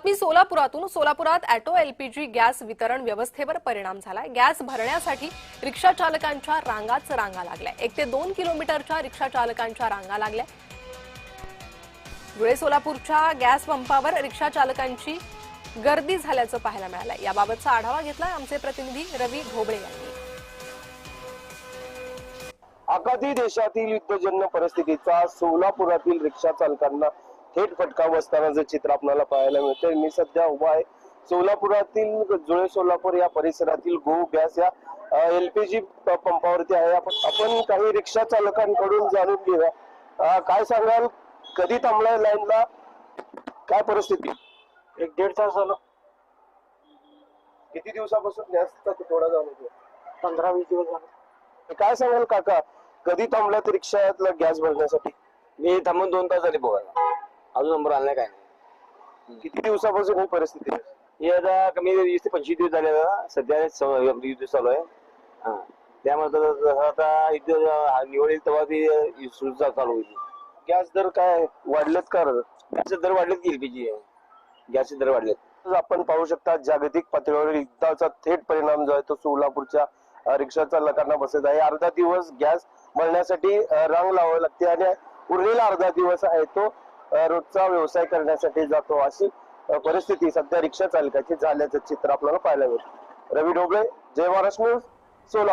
बातमी सोलापुरातून। सोलापुरात auto LPG gas वितरण व्यवस्थेवर परिणाम झालाय। गॅस भरण्यासाठी रिक्षा चालकांच्या रांगा लागल्या। 1 ते 2 किलोमीटरच्या रिक्षा चालकांच्या रांगा लागल्या। धुळे सोलापूरच्या गॅस पंपावर रिक्षा चालकांची गर्दी झाल्याचं पाहायला मिळालंय। याबाबतचा आढावा घेतलाय आमचे प्रतिनिधी रवी ढोबळे यांनी। आखाती देशातील युद्धजन्य परिस्थितीचा सोलापुरातील रिक्षा चालकांना थेट फटका बसतानाचं चित्र आपल्याला पाहायला मिळतंय। मी सध्या उभा आहे सोलापुरातील धुळे सोलापूर या परिसरातील गो गॅस या एलपीजी पंपावरती आहे। आपण काही रिक्षा चालकांकडून जाणून घेऊया। काय सांगाल, कधी थांबलाय लाईनला, काय परिस्थिती? 1-1.5 तास झालं। किती दिवसापासून गॅसचा तुटवडा जाणवतो? 15-20 दिवस झाले। काय सांगाल काका, कधी थांबलात रिक्षातला गॅस भरण्यासाठी? मी थांबून 2 तास झाले बघा, अजून नंबर आला काय नाही। किती दिवसापासून ही परिस्थिती आहे? हे आता कमी 20 ते 25 दिवस झाले आता, सध्या 20 दिवस चालू आहे। हा, त्यामुळे आता इथे निवडील तेव्हा ती सुविधा चालू होईल। गॅस दर काय वाढलेत का? गॅसचे दर वाढलेत की एलपीजी गॅसचे दर वाढलेत। आपण पाहू शकता जागतिक पातळीवर युद्धाचा थेट परिणाम जो आहे तो सोलापूरच्या रिक्षा चालकांना बसत आहे। अर्धा दिवस गॅस भरण्यासाठी रांग लावावी लागते आणि उरलेला अर्धा दिवस आहे तो रोजचा व्यवसाय करण्यासाठी जातो। अशी परिस्थिती सध्या रिक्षा चालकाची झाल्याचं चित्र आपल्याला पाहायला मिळतं। रवी ढोबळे, जय महाराष्ट्र न्यूज, सोलापूर।